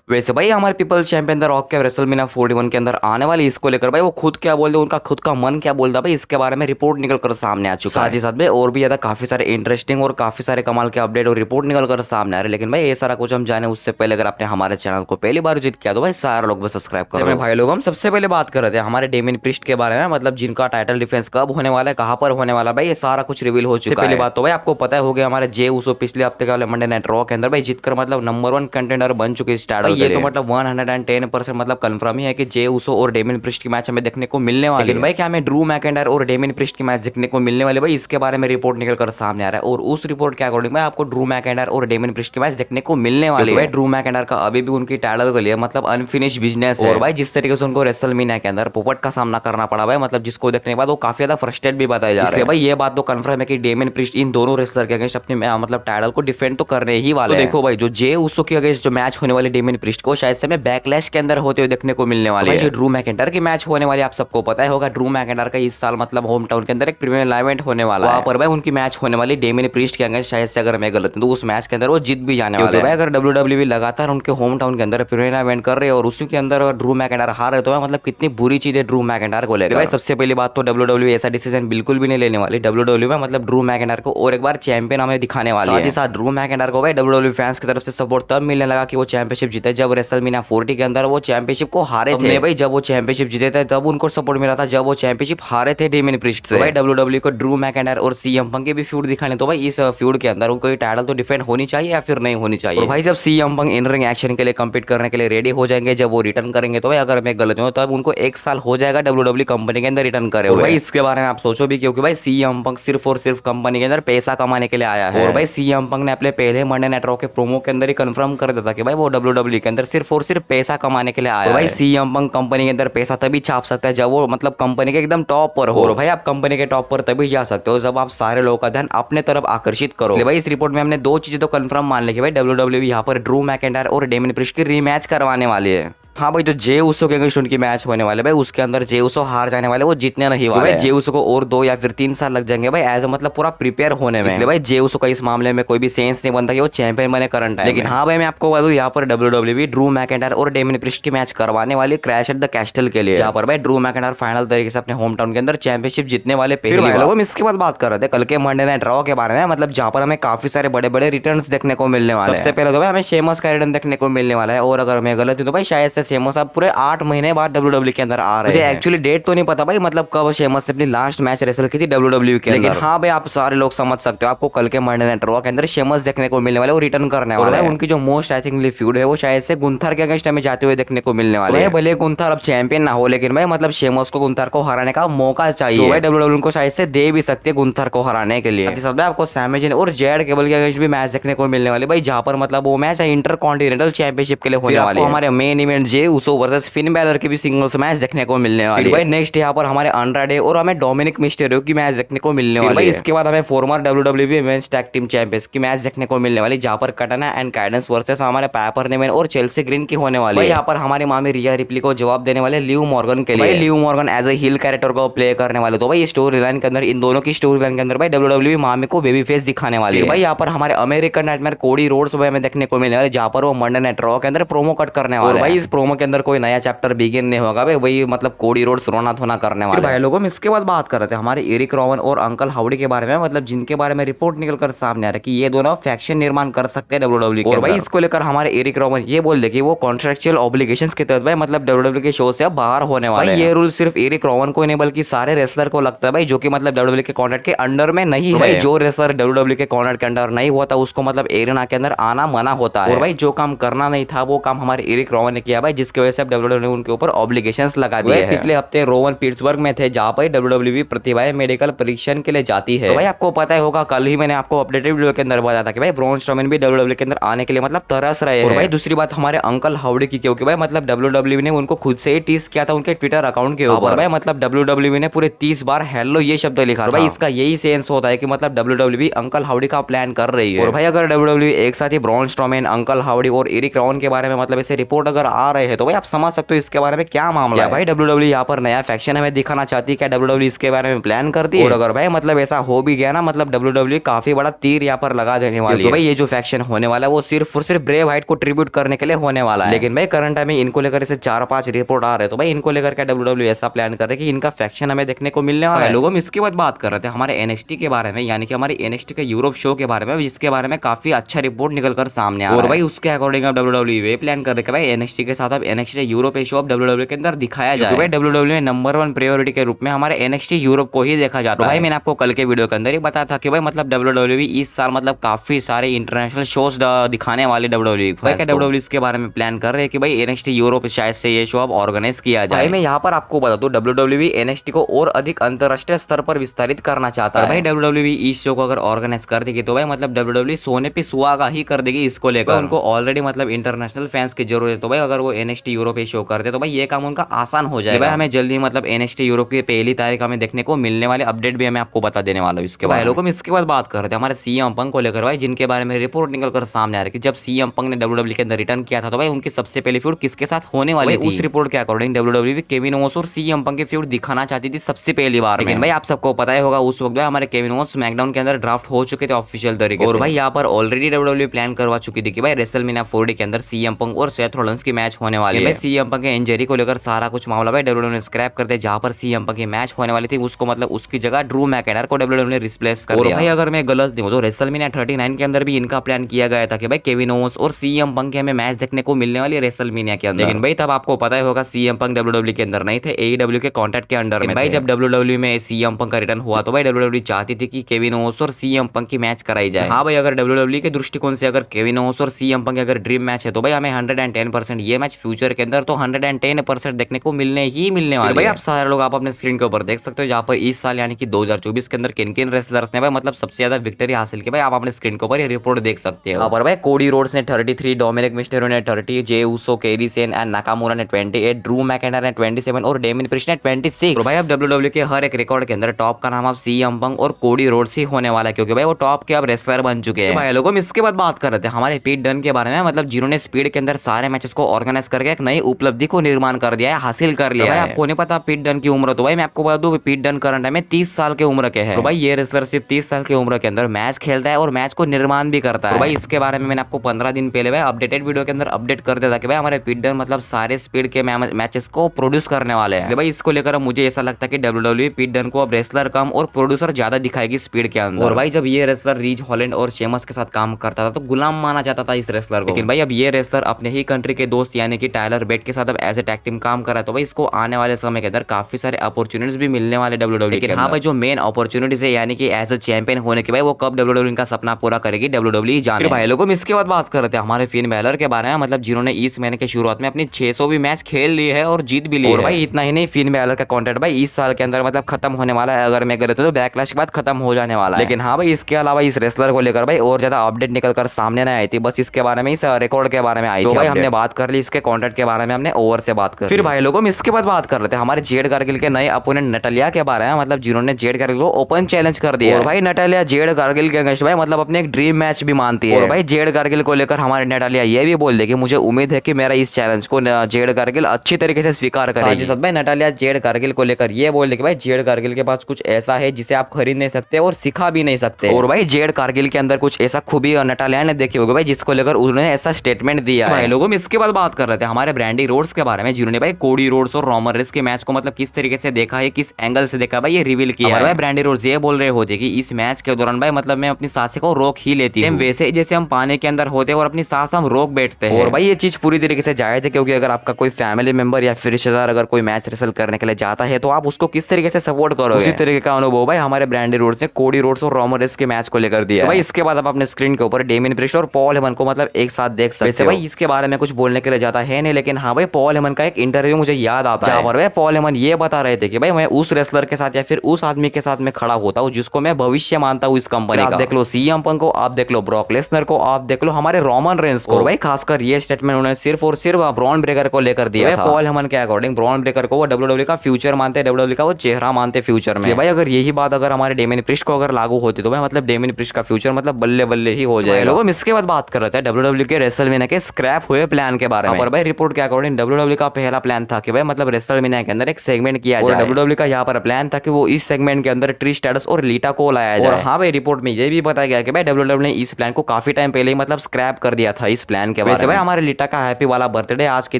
वैसे भाई हमारे पीपल्स चैंपियन द रॉक के रेसलमेनिया 41 के अंदर आने वाली इसको लेकर भाई वो खुद क्या बोलते हैं, उनका खुद का मन क्या बोलता है भाई, इसके बारे में रिपोर्ट निकल कर सामने आ चुका है। साथ ही साथ भाई और भी ज्यादा काफी सारे इंटरेस्टिंग और काफी सारे कमाल के अपडेट और रिपोर्ट निकल कर सामने आ रहे हैं। लेकिन भाई ये सारा कुछ हम जाने उससे पहले अगर आपने हमारे चैनल को पहली बार विजिट किया तो भाई सारे लोग सब्सक्राइब करो। भाई लोग हम सबसे पहले बात कर रहे थे हमारे डेमियन प्रिस्ट के बारे में, मतलब जिनका टाइटल डिफेंस कब होने वाला है, कहाँ पर होने वाला है, भाई ये सारा कुछ रिवील हो चुका है। पहली बात तो भाई आपको पता हो गया हमारे जे उसो पिछले हफ्ते वाले मंडे नाइट रॉ के अंदर भाई जीतकर मतलब नंबर 1 कंटेंडर बन चुके स्टार्ट। ये तो मतलब 110% मतलब कंफर्म ही है कि जे उसो और डेमियन प्रिस्ट की मैच हमें देखने को मिलने वाली है। लेकिन भाई क्या हमें ड्रू मैकेंडायर और डेमियन प्रिस्ट की मैच देखने को मिलने वाली, भाई इसके बारे में रिपोर्ट निकल कर सामने आ रहा है। और उस रिपोर्ट के अकॉर्डिंग भाई आपको ड्रू मैकेंडायर और डेमियन प्रिस्ट की मैच देखने को मिलने वाली है। ड्रू मैकेंडायर का अभी भी उनकी टाइटल के लिए मतलब अनफिनिश बिजनेस है। और भाई जिस तरीके से उनको रेसलमेनिया के अंदर पोपट का सामना करना पड़ा भाई, मतलब जिसको देखने के बाद वो काफी ज्यादा फ्रस्ट्रेट भी बताया जा रहा है। इसलिए भाई ये बात तो कंफर्म है कि डेमियन प्रिस्ट इन दोनों रेसलर के अगेंस्ट अपने मतलब टाइटल को डिफेंड तो करने ही वाले हैं। देखो भाई जो जे उसो के अगेंस्ट जो मैच होने वाली डेमियन प्रिस्ट को शायद से हमें बैकलैश के अंदर होते हुए देखने को मिलने वाले हैं। जो ड्रू मैकेंडायर की मैच होने वाली आप सबको पता ही होगा, ड्रू मैकेंडायर का इस साल मतलब होम टाउन के अंदर एक प्रीमियर इवेंट होने वाला है। वहां पर भाई उनकी मैच होने वाली डेमियन प्रिस्ट के अगेंस्ट, शायद से अगर मैं गलत हूं तो उस मैच के अंदर वो जीत भी जाने वाले हैं। अगर WWE लगातार उनके होम टाउन के अंदर प्रीमियर इवेंट कर रहे हैं और उसी के अंदर ड्रू मैकेंडायर हार रहे तो मतलब कितनी बुरी चीज है ड्रू मैकेंडायर को लेकर। भाई सबसे पहली बात तो WWE ऐसा डिसीजन बिल्कुल भी नहीं लेने वाली। WWE में मतलब ड्रू मैकेंडायर को और एक बार चैंपियन हमें दिखाने वाली है। साथ ही साथ ड्रू मैकेंडायर को भाई WWE फैंस की तरफ से सपोर्ट तब मिलने लगा कि वो चैंपियनशिप जीते जब रेसलमेनिया 40 के अंदर वो चैंपियनशिप को हारे थे। भाई जब वो चैंपियनशिप जीते थे तब उनको सपोर्ट मिला था जब वो चैंपियनशिप हारे थे डेमियन प्रिस्ट से। भाई WWE को ड्रू मैकेंडायर और CM पंक के भी फ्यूड दिखाने, तो भाई इस फ्यूड के अंदर उनको टाइटल तो डिफेंड होनी चाहिए या फिर नहीं होनी चाहिए। और भाई जब CM punk in ring action के लिए कम्पीट करने के लिए रेडी हो जाएंगे, जब वो रिटर्न करेंगे तो भाई अगर मैं गलत हूं तब उनको 1 साल हो जाएगा WWE कंपनी के अंदर रिटर्न करे हुए। भाई इसके बारे में आप सोचो भी क्योंकि भाई CM पंक सिर्फ और सिर्फ कंपनी के अंदर पैसा कमाने के लिए आया है। और भाई CM पंक ने अपने पहले मंडे नाइट रॉ के प्रोमो के अंदर ही कंफर्म कर दिया था कि भाई वो WWE के अंदर सिर्फ और सिर्फ पैसा कमाने के लिए आया है। भाई CM पंक कंपनी के अंदर पैसा तभी छाप सकता है जब वो मतलब कंपनी के एकदम टॉप पर हो। और भाई आप कंपनी के टॉप पर तभी जा सकते हो जब आप सारे लोगों का ध्यान अपने तरफ आकर्षित करो। भाई इस रिपोर्ट में हमने 2 चीजें तो कंफर्म मान ली कि भाई WWE यहाँ पर ड्रू मैकेंडायर और डेमियन प्रिस्ट की रीमैच करवाने वाली है। हाँ भाई जो जे उसो के अगेंस्ट उनकी मैच होने वाले भाई उसके अंदर जे उसो हार जाने वाले, वो जीतने नहीं वाले। भाई जे उसो को और 2 या फिर 3 साल लग जाएंगे भाई एज मतलब पूरा प्रिपेयर होने में। इसलिए भाई जे उसो का इस मामले में कोई भी सेंस नहीं बनता कि वो चैंपियन बने करंट टाइम। लेकिन हाँ भाई मैं आपको बता दूं यहाँ पर WWE ड्रू मैकेंडायर और डेमियन प्रिस्ट की मैच करवाने वाली क्रैश एट द कैस्टल के लिए, जहाँ पर भाई ड्रू मैकेंडायर फाइनल तरीके से अपने होम टाउन के अंदर चैंपियनशिप जीतने वाले पहले लोग। हम इसके बाद बात कर रहे थे कल के मंडे नाइट रॉ के बारे में, मतलब जहाँ पर हमें काफी सारे बड़े बड़े रिटर्न्स देखने को मिलने वाले हैं। सबसे पहले तो भाई हमें शेमस का रिटर्न देखने को मिलने वाला है, और अगर मैं गलत हूं तो भाई शायद से शेमस अब पूरे 8 महीने बाद WWE के अंदर आ रहे हैं। एक्चुअली डेट तो नहीं पता भाई मतलब कब शेमस ने अपनी लास्ट मैच रेसल की थी WWE के अंदर। लेकिन हाँ भाई आप सारे लोग समझ सकते हो आपको कल के मंडे नाइट रॉ के अंदर शेमस देखने को मिलने वाले, वो रिटर्न करने वाला है। उनकी जो मोस्ट आई थिंक फ्यूड है वो शायद से गुंथर के अगेंस्ट हमें जाते हुए देखने को मिलने वाले हैं। भले गुंथर अब चैंपियन ना हो लेकिन भाई मतलब शेमस को गुंथर को हराने का मौका चाहिए। भाई WWE को शायद से दे भी सकते हैं गुंथर को हराने के लिए। आपको सैमी ज़ैन और जेड केबल के अगेंस्ट भी मैच देखने को मिलने वाले भाई, जहाँ पर मतलब वो मैच इंटर कॉन्टिनेंटल चैंपियनशिप के लिए होने वाले। हमारे मेन इवेंट जे उसो वर्सेस फिन बैलर की भी सिंगल्स मैच देखने को मिलने वाली है। भाई नेक्स्ट यहाँ पर हमारे अंड्राडे और हमें डोमिनिक मिस्टेरियो की मैच देखने को मिलने वाली है। इसके बाद हमें former WWE women's tag team champions की मैच देखने को मिलने वाली, जहाँ पर कटाना एंड काइडेंस वर्सेस हमारे पाइपर नेमन और चेल्सी ग्रीन की होने वाली है। यहाँ पर हमारी मामी रिया रिप्ली को जवाब देने वाले लिव मॉर्गन के लिए। Liv Morgan as a heel character को प्ले करने वाले, तो भाई स्टोरी लाइन के अंदर इन दोनों की स्टोरी लाइन के अंदर भाई WWE मामी को बेबी फेस दिखाने वाली है। भाई यहाँ पर हमारे अमेरिकन नाइटमेयर कोडी रोड्स हमें देखने को मिलने वाले, जहाँ पर वो मंडे नाइट रॉ के अंदर प्रोमो कट करने वाले। भाई इस प्रोमो के अंदर कोई नया चैप्टर बिगिन नहीं होगा भाई, वही मतलब कोडी रोड्स रोना धोना करने वाले भाई लोगों। हम इसके बाद बात कर रहे थे हमारे एरिक रोवन और अंकल हाउडी के बारे में, मतलब जिनके बारे में रिपोर्ट निकल कर सामने आ रहा है कि ये दोनों फैक्शन निर्माण कर सकते हैं WWE के। और भाई इसको लेकर हमारे एरिक रोवन ये बोल दे कि वो कॉन्ट्रेक्चुअल ऑब्लिगेशंस के तहत भाई मतलब WWE के शो से अब बाहर होने वाले हैं। ये रूल सिर्फ एरिक रोवन को नहीं बल्कि सारे रेसलर को लगता है भाई, जो कि मतलब WWE के कॉन्ट्रैक्ट के अंडर में नहीं है। भाई जो रेसलर WWE के कॉन्ट्रैक्ट के अंडर नहीं होता उसको मतलब एरिना के अंदर आना मना होता है। और भाई जो काम करना नहीं था वो काम हमारे एरिक रोवन ने किया भाई, जिसकी वजह से अब WWE ने उनके ऊपर ऑब्लिगेशंस लगा दिए हैं। पिछले हफ्ते रोवन पिट्सबर्ग में थे, जहाँ पर WWE प्रतिभाएं मेडिकल परीक्षण के लिए जाती है। तो भाई आपको पता ही होगा कल ही मैंने आपको अपडेटेड वीडियो के अंदर बताया था कि भाई ब्रॉन स्ट्रोमैन भी WWE के अंदर आने के लिए मतलब तरस रहे हैं। और भाई दूसरी बात हमारे अंकल हाउडी की, क्योंकि भाई मतलब WWE ने उनको खुद से ही टीज किया था उनके ट्विटर अकाउंट के ऊपर। भाई मतलब WWE ने पूरे 30 बार हेलो ये शब्द लिखा। भाई इसका यही सेंस होता है कि मतलब WWE अंकल हाउडी का प्लान कर रही है। और भाई अगर WWE एक साथ ही ब्रॉन स्ट्रोमैन, अंकल हाउडी और एरिक रोवन के बारे में मतलब ऐसे रिपोर्ट अगर आ रहे आए हैं, तो भाई आप समझ सकते हो इसके बारे में क्या मामला है। भाई WWE यहाँ पर नया फैक्शन हमें दिखाना चाहती है क्या? WWE इसके बारे में प्लान करती है, और अगर भाई मतलब ऐसा हो भी गया ना, मतलब WWE काफी बड़ा तीर यहाँ पर लगा देने वाली है। भाई ये जो फैक्शन होने वाला है वो सिर्फ और सिर्फ ब्रेव हाइट को ट्रिब्यूट करने के लिए होने वाला है। लेकिन भाई करंट टाइम में इनको लेकर इसे 4-5 रिपोर्ट आ रहे, तो भाई इनको लेकर क्या WWE ऐसा प्लान कर रहे कि इनका फैक्शन हमें देखने को मिलने वाला है। लोगों हम इसके बाद बात कर रहे थे हमारे NXT के बारे में, यानी कि हमारे NXT के यूरोप शो के बारे में, जिसके बारे में काफी अच्छा रिपोर्ट निकलकर सामने आ रहा है। और भाई उसके अकॉर्डिंग अब WWE वे प्लान कर रहे हैं भाई NXT के साथ अब NXT यूरोप शो अब WWE के अंदर दिखाया जाए। भाई WWE में नंबर 1 प्रायोरिटी के रूप में हमारे NXT यूरोप को ही देखा जाता है। भाई मैंने आपको कल के वीडियो के अंदर ही बताया था कि भाई मतलब WWE इस साल मतलब काफी सारे इंटरनेशनल शोज दिखाने वाले WWE इसके बारे में प्लान कर रहे हैं कि भाई NXT यूरोप शायद से ये शो अब ऑर्गेनाइज किया जाए। मैं यहाँ पर आपको बता दूं WWE NXT को और अधिक अंतरराष्ट्रीय स्तर पर विस्तारित करना चाहता है। भाई WWE इस शो को अगर ऑर्गेनाइज कर देगी तो भाई मतलब WWE सोने पे सुहागा ही कर देगी इसको लेकर। उनको ऑलरेडी मतलब इंटरनेशनल फैंस की जरूरत है, तो भाई अगर वो NXT यूरोप शो करते तो भाई ये काम उनका आसान हो जाएगा। भाई हमें जल्दी मतलब NXT यूरोप की पहली तारीख हमें देखने को मिलने वाले अपडेट भी मैं आपको बता देने वाला हूँ इसके बारे में। इसके बाद बात कर रहे थे हमारे CM पंक को लेकर भाई, जिनके बारे में रिपोर्ट निकल कर सामने आ रही है कि जब CM पंक ने WWE के अंदर रिटर्न किया था तो भाई उनकी सबसे पहली फ्यूड किसके साथ होने वाली थी। उस रिपोर्ट के अकॉर्डिंग WWE केविन ओवंस और CM पंक की फ्यूड दिखाना चाहती थी सबसे पहली बार। लेकिन भाई आप सबको पता ही होगा उस वक्त हमारे केविन ओवंस स्मैकडाउन के अंदर ड्राफ्ट हो चुके थे ऑफिशियल तरीके से, और भाई यहाँ पर ऑलरेडी WWE प्लान करवा चुकी थी कि भाई रेसलमेनिया 40 के अंदर CM पंक और सेथ रॉलिंस की मैच होने वाली है। CM पंक के इंजरी को लेकर सारा कुछ मामला भाई WWE ने स्क्रैप कर दिया। जहां पर CM पंक की मैच होने वाली थी उसको मतलब उसकी जगह ड्रू मैकइंटायर को WWE ने रिप्लेस कर दिया। भाई अगर मैं गलत नहीं हूं तो रेसलमेनिया 39 के अंदर भी इनका प्लान किया गया था कि भाई केविन ओवंस और CM पंक की हमें मैच देखने को मिलने वाली है रेसलमेनिया के अंदर। लेकिन भाई तब आपको पता ही होगा CM पंक WWE के अंदर नहीं थे, AEW के कॉन्ट्रैक्ट के अंडर में। भाई जब WWE में CM पंक का रिटर्न हुआ तो भाई WWE चाहती थी कि केविन ओवंस और CM पंक की मैच कराई जाए। हाँ भाई अगर WWE के दृष्टिकोण से अगर केविन ओवंस और CM पंक अगर ड्रीम मैच है तो भाई हमें 110% ये मैच फ्यूचर के अंदर तो 110% देखने को मिलने ही मिलने वाले। भाई आप सारे लोग आप अपने स्क्रीन के ऊपर देख सकते हो जहां पर इस साल यानी कि 2024 के अंदर किन किन रेसलर्स ने भाई मतलब सबसे ज्यादा विक्ट्री हासिल की। भाई आप अपने स्क्रीन के ऊपर ये रिपोर्ट देख सकते हो। पर भाई कोडी रोड्स ने 33, डोमिनिक मिस्टेरियो ने 30, Jey Uso, Kairi Sane and Nakamura ने 28, ड्रू मैकइंटायर ने 27 और डेमिन प्रिस्ट ने 26। भाई अब WWE के हर एक रिकॉर्ड के अंदर टॉप का नाम अब CM पंक और कोडी रोड्स ही होने वाला है, क्योंकि भाई वो टॉप के अब रेसलर बन चुके हैं। भाई लोगों हम इसके बाद बात कर रहे थे हमारे पीट डन के बारे में, मतलब जिन्होंने स्पीड के अंदर सारे मैचेस को ऑर्गेनाइज करके एक नई उपलब्धि को निर्माण कर दिया है, हासिल कर लिया है। आपको नहीं पता पीट डन की उम्र, तो भाई मैं आपको बता दूं पीट डन करंट में 30 साल की उम्र के हैं। तो भाई ये रेसलर सिर्फ 30 साल की उम्र के अंदर मैच खेलता है और मैच को निर्माण भी करता है। तो भाई इसके बारे में मैंने आपको 15 दिन पहले भाई अपडेटेड वीडियो के अंदर अपडेट कर दिया था कि भाई हमारे पीट डन मतलब सारे स्पीड के मैचेस को प्रोड्यूस करने वाले हैं। भाई इसको लेकर मुझे ऐसा लगता है कि WWE पीट डन को अब रेसलर कम और प्रोड्यूसर ज्यादा दिखाएगी स्पीड के अंदर। और भाई जब ये रेसलर रीज हॉलैंड और शेमस के साथ काम करता था तो गुलाम माना जाता था इस रेसलर को। लेकिन भाई अब ये रेसलर अपने ही कंट्री के दोस्त यानी कि टायलर बेट के साथ अब एज ए टैग टीम काम कर रहा है, तो भाई इसको आने वाले समय के अंदर काफी सारे अपॉर्चुनिटीज भी मिलने वाले WWE। लेकिन हाँ भाई जो मेन अपॉर्चुनिटीज है यानी कि एज ए चैंपियन होने के भाई वो कब WWE का सपना पूरा करेगी WWE जाने। भाई लोगों इसके बाद बात कर रहे थे हमारे फिन बैलर के बारे में, मतलब जिन्होंने इस महीने के शुरुआत में अपनी 600 भी मैच खेल ली है और जीत भी ली है। भाई इतना ही नहीं, फिन बैलर का कॉन्ट्रैक्ट भाई इस साल के अंदर मतलब खत्म होने वाला है, अगर मैं गलत हूं तो बैकलैश के बाद खत्म हो जाने वाला है। लेकिन हाँ भाई इसके अलावा इस रेसलर को लेकर भाई और ज्यादा अपडेट निकल कर सामने नहीं आई थी, बस इसके बारे में इस रिकॉर्ड के बारे में आई थी। भाई हमने बात कर ली इसके कॉन्ट्रैक्ट के बारे में, हमने ओवर से बात कर। फिर भाई लोगों हम इसके बाद बात कर रहे थे हमारे जेड कारगिल के नए अपोनेंट नटालिया के बारे में, मतलब जिन्होंने जेड कारगिल को ओपन चैलेंज कर दिया। और भाई नटालिया जेड कारगिल के अगेंस्ट भाई मतलब अपने एक ड्रीम मैच भी मानती है। और भाई जेड कारगिल को लेकर हमारे नटालिया ये भी बोल दे कि मुझे उम्मीद है कि मेरा इस चैलेंज को जेड कारगिल अच्छी तरीके से स्वीकार करेगी। भाई नटालिया जेड कारगिल को लेकर ये बोल दे कि भाई जेड कारगिल के पास कुछ ऐसा है जिसे आप खरीद नहीं सकते और सिखा भी नहीं सकते। और भाई जेड कारगिल के अंदर कुछ ऐसा खूबी नटालिया ने देखी होगी भाई जिसको लेकर उन्होंने ऐसा स्टेटमेंट दिया है। लोगों में इसके बाद बात कर रहे थे हमारे ब्रांडी रोड्स के बारे में, जिन्होंने भाई कोडी रोड्स और रोमन रेंस के मैच को मतलब किस तरीके से देखा है, किस एंगल से देखा भाई ये रिवील किया है। भाई ब्रांडी रोड्स ये बोल रहे होते कि इस मैच के दौरान भाई मतलब मैं अपनी सांसें को रोक ही लेती हूं, वैसे जैसे हम पानी के अंदर होते और अपनी सांस हम रोक बैठते हैं। और भाई ये चीज पूरी तरीके से जायज है, क्योंकि अगर आपका कोई फैमिली मेंबर या फिर रिश्तेदार अगर कोई मैच रेसल करने के लिए जाता है तो आप उसको किस तरीके से सपोर्ट करोगे, उसी तरीके का अनुभव भाई हमारे ब्रांडी रोड्स ने कोडी रोड्स और रोमन रेंस के मैच को लेकर दिया। भाई इसके बाद आप अपने स्क्रीन के ऊपर डेमिन प्रिस्ट और पॉल हेमन को मतलब एक साथ देख सकते हो। भाई इसके बारे में कुछ बोलने के लिए जाता है नहीं, लेकिन हाँ भाई पॉल हेमन का एक इंटरव्यू मुझे याद आता है, भाई पॉल हेमन ये बता रहे थे कि भाई मैं उस रेसलर के साथ या फिर उस आदमी के साथ में खड़ा होता हूँ जिसको मैं भविष्य मानता हूँ इस कंपनी का। आप देख लो CM पंक को, आप देख लो ब्रॉक लेसनर को, आप देख लो हमारे रोमन रेंस को। भाई खासकर ये स्टेटमेंट उन्होंने सिर्फ और सिर्फ ब्रॉन ब्रेकर को लेकर दिया था। पॉल हेमन के अकॉर्डिंग ब्रॉन ब्रेकर को वो WWE का फ्यूचर मानते हैं, WWE का वो चेहरा मानते फ्यूचर में। भाई अगर यही बात अगर हमारे डेमिन प्रिस्ट को अगर लागू होती तो भाई मतलब डेमिन प्रिस्ट का फ्यूचर मतलब बल्ले बल्ले ही हो जाएगा। लोगों इसके बाद बात कर रहे थे WWE के रेसलमेनिया के स्क्रैप हुए प्लान के बारे में। और भाई रिपोर्ट के अकॉर्डिंग WWE का पहला प्लान था कि भाई मतलब रेसलमेनिया के अंदर एक सेगमेंट किया जाए। WWE का यहाँ पर प्लान था कि वो इस सेगमेंट के अंदर ट्रिश स्ट्रैटस और लीटा को लाया जाए। और हाँ भाई रिपोर्ट में ये भी बताया गया कि भाई WWE ने इस प्लान को काफी टाइम पहले ही मतलब स्क्रैप कर दिया था इस प्लान के बारे में। भाई हमारे लीटा का हैप्पी वाला बर्थडे आज के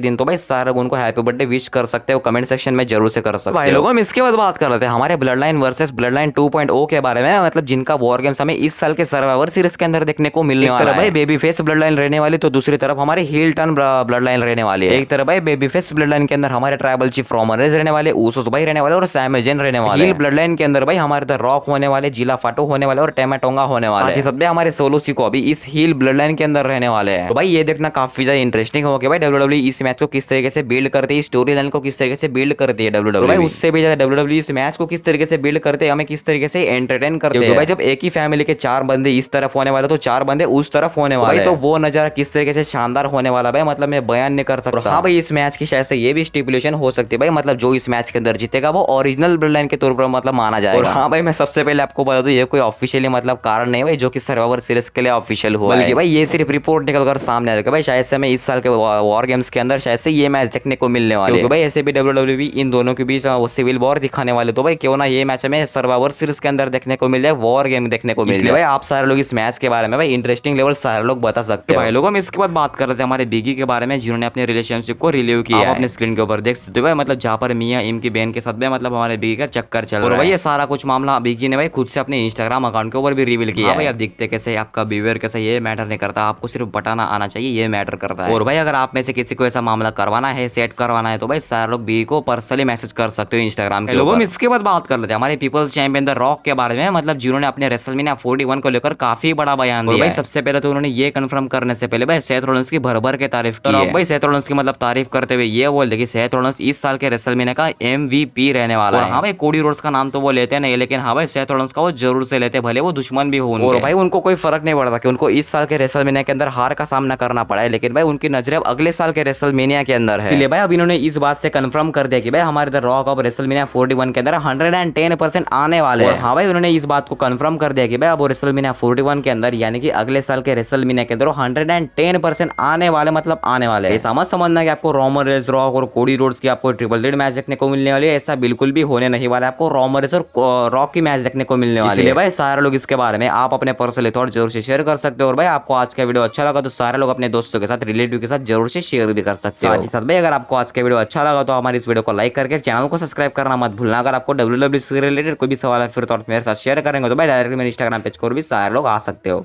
दिन, तो भाई सारे लोग उनको हैप्पी बर्थडे विश कर सकते हो, कमेंट सेक्शन में जरूर से कर सकते हो। भाई लोगों हम इसके बाद बात कर रहे थे हमारे blood line versus blood line 2.0 के बारे में, मतलब जिनका वॉर गेम्स हमें इस साल के सर्वाइवर सीरीज के अंदर देखने को मिलने वाला है। भाई बेबी फेस ब्लड लाइन रहने वाली, तो दूसरी तरफ हमारे हील टर्न ब्लड लाइन रहने वाली है। एक तरफ भाई बेबी फेस ब्लड लाइन के अंदर हमारे ट्राइबल चीफ रोमन रेंज रहने वाले, ऊसोस भाई रहने वाले और सैमी ज़ैन रहने वाले। हील ब्लड लाइन के अंदर भाई हमारे द रॉक होने वाले, जिला फाटो होने वाले और टेमाटोंगा होने वाले। सब हमारे सोलो सिको अभी इस हील ब्लड लाइन के अंदर रहने वाले हैं। तो भाई ये देखना काफी ज्यादा इंटरेस्टिंग हो गया भाई WWE इस मैच को किस तरीके से बिल्ड करते है, स्टोरी लाइन को किस तरीके से बिल्ड करती है WWE। भाई उससे भी ज्यादा WWE इस मैच को किस तरीके से बिल्ड करते हैं, हमें किस तरीके से एंटरटेन करते हैं। भाई जब एक ही फैमिली के 4 बंदे इस तरफ होने वाले तो 4 बंदे उस तरफ होने वाले, तो वो नजारा किस तरीके से शानदार होने वाला भाई, मतलब मैं बयान नहीं कर सकता। हाँ भाई इस मैच की शायद से ये भी स्टिपुलेशन हो सकती है भाई, मतलब जो इस मैच के अंदर जीतेगा वो ओरिजिनल ब्लड लाइन के तौर पर मतलब माना जाएगा। हाँ भाई मैं सबसे पहले आपको बता दूं ये कोई ऑफिशियली मतलब कारण नहीं भाई जो कि सर्वाइवर सीरीज के लिए ऑफिशियल हुआ है, बल्कि भाई ये सिर्फ रिपोर्ट निकल कर सामने आ रहा है भाई शायद से हमें इस साल के वॉर गेम्स के अंदर शायद से ये मैच देखने को मिलने वाला है। भाई ऐसे भी WWE इन दोनों के बीच वो सिविल वॉर दिखाने वाले, तो भाई क्यों ना ये मैच हमें सर्वाइवर सीरीज के अंदर देखने को मिल जाए, वॉर गेम देखने को मिल जाए। भाई आप सारे लोग इस मैच के बारे में भाई इंटरेस्टिंग लेवल सारे लोग बता सकते हैं। भाई लोगों हम इसके बाद बात कर रहे थे हमारे बिगी के बारे में जिन्होंने अपने रिलेशनशिप को रिलीव किया। आप अपने स्क्रीन के ऊपर देख सकते हो भाई, मतलब जहाँ पर मियां इम की बहन के साथ में मतलब हमारे बिगी का चक्कर चल रहा है। भाई ये सारा कुछ मामला बिगी ने भाई खुद से अपने इंस्टाग्राम अकाउंट के ऊपर भी रिवील किया। भाई आप दिखते कैसे, आपका बिहेवियर कैसे, ये मैटर नहीं करता, आपको सिर्फ बताना आना चाहिए, ये मैटर करता है। और भाई अगर आप में से किसी को ऐसा मामला करवाना है, सेट करवाना है, तो भाई सारे लोग बिगी को पर्सनली मैसेज कर सकते हो इंस्टाग्राम के लोगों। इसके बाद बात कर लेते हैं हमारे पीपल्स चैंपियन द रॉक के बारे में, मतलब जिन्होंने अपने रेसलमेनिया 41 को लेकर काफी बड़ा बयान दिया। भाई सबसे पहले तो उन्होंने ये कंफर्म करने से पहले भाई सेथ रॉलिंस की भर के तारीफ की है। भाई सेथ रॉलिंस की मतलब तारीफ करते हुए ये बोल कि सेथ रॉलिंस इस साल के रेसलमेनिया का MVP रहने वाला है। हाँ भाई कोडी रोड्स का नाम तो वो लेते नहीं, लेकिन हाँ भाई सेथ रॉलिंस का वो जरूर से लेते, भले वो दुश्मन भी हो। और भाई उनको कोई फर्क नहीं पड़ता कि उनको इस साल के रेसलमेनिया के अंदर हार का सामना करना पड़ा है, लेकिन भाई उनकी नजरें अगले साल के रेसलमेनिया के अंदर है। इसलिए भाई अब इन्होंने इस बात से कंफर्म कर दिया कि भाई हमारे द रॉक ऑफ रेसलमेनिया 41 के अंदर 110% आने वाले हैं। हाँ भाई उन्होंने इस बात को कंफर्म कर दिया कि भाई अब रेसलमेनिया 41 के अंदर यानी कि अगले साल के रेसलमेनिया के अंदर 110% आने वाले, मतलब आने वाले। ऐसा मत समझना कि आपको रोमन रेंज, रॉक और कोडी रोड्स की आपको ट्रिपल थ्रेट मैच देखने को मिलने वाली है, ऐसा बिल्कुल भी होने नहीं वाला है। आपको रोमन रेंज और रॉक की मैच देखने को मिलने वाली है। इसलिए भाई सारे लोग इसके बारे में आप अपने पर्सनल थॉट जरूर से शेयर कर सकते हो। और भाई आपको आज का वीडियो अच्छा लगा तो सारे लोग अपने दोस्तों के साथ, रिलेटिव के साथ जरूर से शेयर भी कर सकते हो। साथ ही साथ भाई अगर आपको आज का वीडियो अच्छा लगा तो हमारे इस वीडियो को लाइक करके चैनल को सब्सक्राइब करना मत भूलना। अगर आपको WWE से रिलेटेड कोई भी सवाल है फिर तो मेरे साथ शेयर करेंगे तो भाई डायरेक्टली मेरे इंस्टाग्राम पेज पर भी सारे लोग आ सकते हो।